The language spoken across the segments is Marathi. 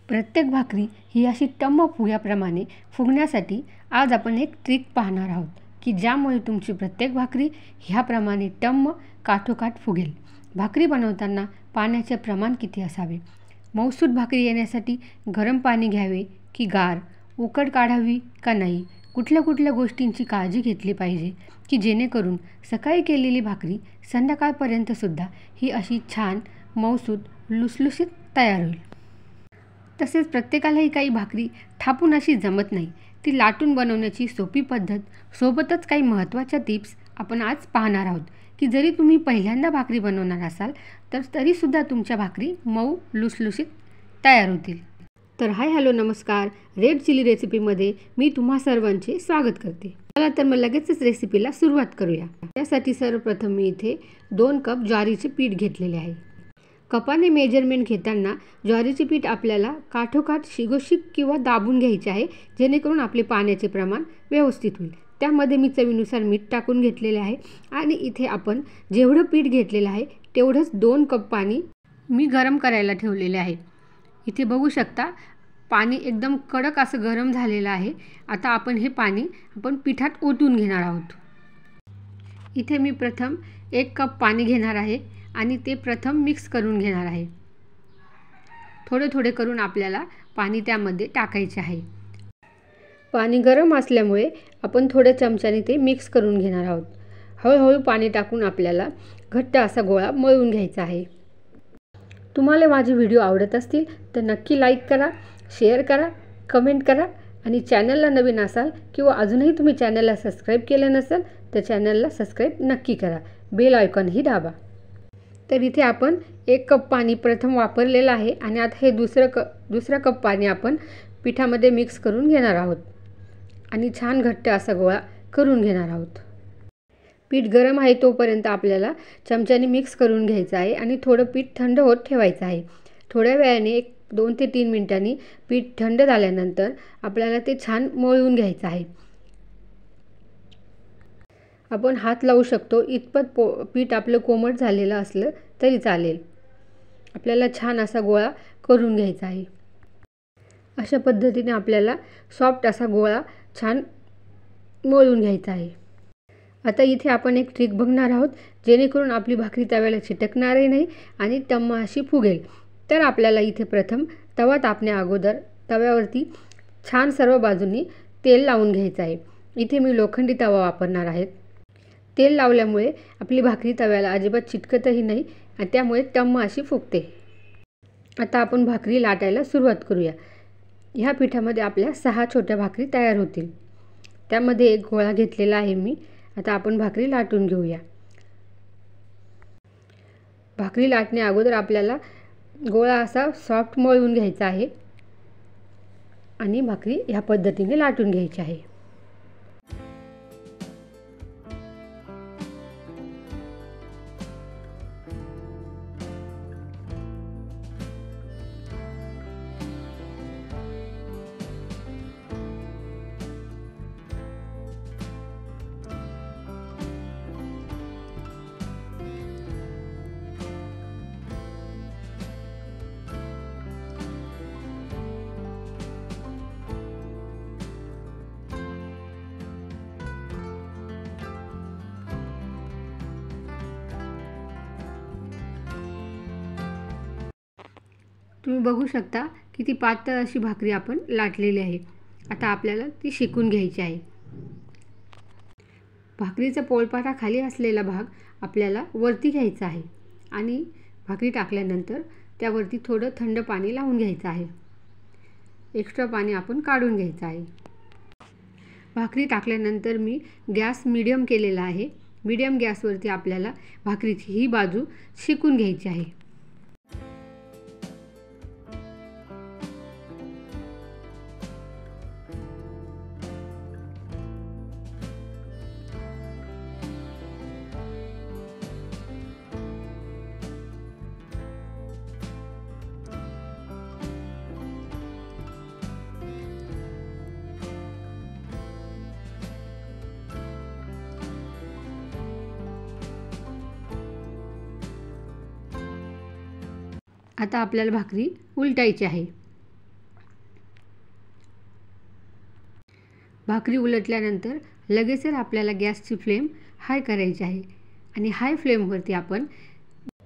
प्रत्येक भाकरी ही अशी टम्म फुग्याप्रमाणे फुगण्यासाठी आज आपण एक ट्रिक पाहणार आहोत की ज्यामुळे तुमची प्रत्येक भाकरी ह्याप्रमाणे टम्म काठोकाठ फुगेल. भाकरी बनवताना पाण्याचे प्रमाण किती असावे? मऊसूत भाकरी येण्यासाठी गरम पाणी घ्यावे की गार? उकड काढावी का नाही? कुठल्या गोष्टींची काळजी घेतली पाहिजे की जेणेकरून सकाळी केलेली भाकरी संध्याकाळपर्यंतसुद्धा ही अशी छान मऊसूत लुसलुशीत तयार होईल. तसेच प्रत्येकालाही काही भाकरी थापून अशी जमत नाही, ती लाटून बनवण्याची सोपी पद्धत सोबतच काही महत्त्वाच्या टिप्स आपण आज पाहणार आहोत की जरी तुम्ही पहिल्यांदा भाकरी बनवणार असाल तर तरीसुद्धा तुमच्या भाकरी मऊ लुसलुशीत तयार होतील. तर हाय हॅलो नमस्कार, रेड चिली रेसिपीमध्ये मी तुम्हा सर्वांचे स्वागत करते. चला तर मग लगेचच रेसिपीला सुरुवात करूया. त्यासाठी सर्वप्रथम मी इथे 2 कप ज्वारीचे पीठ घेतलेले आहे. कपाने मेजरमेंट घेताना ज्वारीचे पीठ आपल्याला काठोकाठ शिगोशिक किंवा दाबून घ्यायचे आहे जेणेकरून आपले पाण्याचे प्रमाण व्यवस्थित होईल. त्यामध्ये मी चवीनुसार मीठ टाकून घेतलेले आहे आणि इथे आपण जेवढं पीठ घेतलेलं आहे तेवढंच 2 कप पाणी मी गरम करायला ठेवलेले आहे. इथे बघू शकता पाणी एकदम कडक असं गरम झालेलं आहे. आता आपण हे पाणी पिठात ओतून घेणार आहोत. इथे मी प्रथम 1 कप पाणी घेणार आहे आणि ते प्रथम मिक्स करून घेणार आहे. थोडे करून आपल्याला पाणी त्यामध्ये टाकायचे आहे. पाणी गरम असल्यामुळे आपण थोड्या चमच्याने ते मिक्स करून घेणार आहोत. हळूहळू पाणी टाकून आपल्याला घट्ट असा गोळा मळून घ्यायचा आहे. तुम्हाला माझे व्हिडिओ आवडत असतील तर नक्की लाईक करा, शेअर करा, कमेंट करा आणि चॅनलला नवीन असाल किंवा अजूनही तुम्ही चॅनलला सबस्क्राईब केलं नसेल तर चॅनलला सबस्क्राईब नक्की करा. बेल आयकॉनही दाबा. तर इथे आपण 1 कप पाणी प्रथम वापरलेलं आहे आणि आता हे दुसरा कप पाणी आपण पिठामध्ये मिक्स करून घेणार आहोत आणि छान घट्ट असा गोळा करून घेणार आहोत. पीठ गरम आहे तोपर्यंत आपल्याला चमच्याने मिक्स करून घ्यायचं आहे आणि थोडं पीठ थंड होत ठेवायचं आहे. थोड्या वेळाने 2 ते 3 मिनिटांनी पीठ थंड झाल्यानंतर आपल्याला ते छान मळून घ्यायचं आहे. आपण हात लावू शकतो इतपत पीठ आपलं कोमट झालेलं असलं तरी चालेल. आपल्याला छान असा गोळा करून घ्यायचा आहे. अशा पद्धतीने आपल्याला सॉफ्ट असा गोळा छान मळून घ्यायचा आहे. आता इथे आपण एक ट्रिक बघणार आहोत जेणेकरून आपली भाकरी तव्याला चिटकणारही नाही आणि टम्म अशी फुगेल. तर आपल्याला इथे प्रथम तवा तापण्या अगोदर तव्यावरती छान सर्व बाजूंनी तेल लावून घ्यायचं आहे. इथे मी लोखंडी तवा वापरणार आहे. तेल लावल्यामुळे आपली भाकरी तव्याला अजिबात चिटकतही नाही आणि त्यामुळे टम्म अशी फुगते. आता आपण भाकरी लाटायला सुरुवात करूया. ह्या पिठामध्ये आपल्या 6 छोट्या भाकरी तयार होतील. त्यामध्ये एक गोळा घेतलेला आहे मी. आता आपण भाकरी लाटून घेऊया. भाकरी लाटण्या अगोदर आपल्याला गोळा असा सॉफ्ट मळून घ्यायचा आहे आणि भाकरी ह्या पद्धतीने लाटून घ्यायची आहे. तुम्ही बघू शकता किती पातळ अशी भाकरी आपण लाटलेली आहे. आता आपल्याला ती शेकून घ्यायची आहे. भाकरीचा पोळपाटा खाली असलेला भाग आपल्याला वरती घ्यायचा आहे आणि भाकरी टाकल्यानंतर त्यावरती थोडं थंड पाणी लावून घ्यायचं आहे. एक्स्ट्रा पाणी आपण काढून घ्यायचं आहे. भाकरी टाकल्यानंतर मी गॅस मीडियम केलेला आहे. मीडियम गॅसवरती आपल्याला भाकरीची ही बाजू शेकून घ्यायची आहे. आता आपल्याला भाकरी उलटायची आहे. भाकरी उलटल्यानंतर लगेचच आपल्याला गॅसची फ्लेम हाय करायची आहे आणि हाय फ्लेमवरती आपण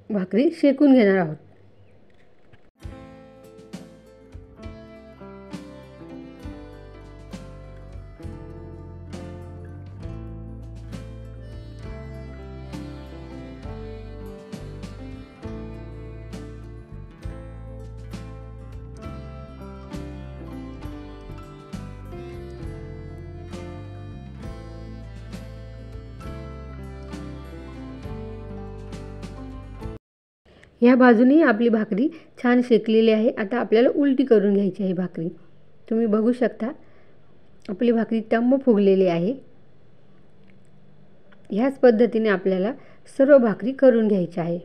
भाकरी शेकून घेणार आहोत. ह्या बाजूनी आपली भाकरी छान शेकलेली आहे. आता आपल्याला उलटी करून घ्यायची आहे भाकरी. तुम्ही बघू शकता आपली भाकरी टम्म फुगलेली आहे. ह्याच पद्धतीने आपल्याला सर्व भाकरी करून घ्यायच्या आहे.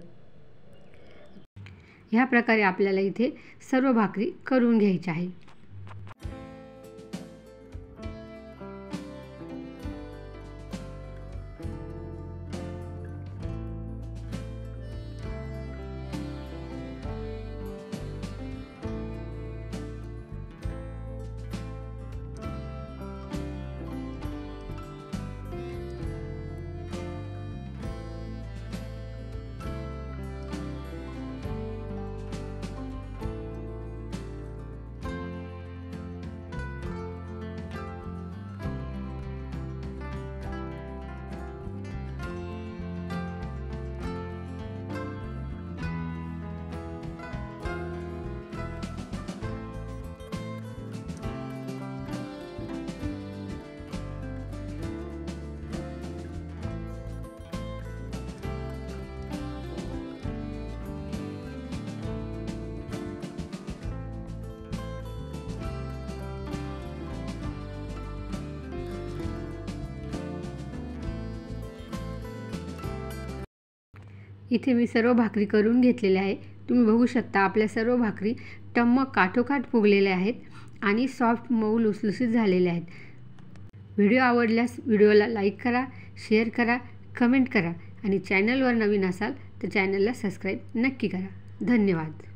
ह्या प्रकारे आपल्याला इथे सर्व भाकरी करून घ्यायच्या आहे. इथे मी सर्व भाकरी करून घेतलेल्या आहे. तुम्ही बघू शकता आपल्या सर्व भाकरी टम्म काठोकाठ फुगलेल्या आहेत आणि सॉफ्ट मऊ लुसलुसीत झालेल्या आहेत. व्हिडिओ आवडल्यास व्हिडिओला लाईक करा, शेअर करा, कमेंट करा आणि चॅनलवर नवीन असाल तर चॅनलला सबस्क्राईब नक्की करा. धन्यवाद.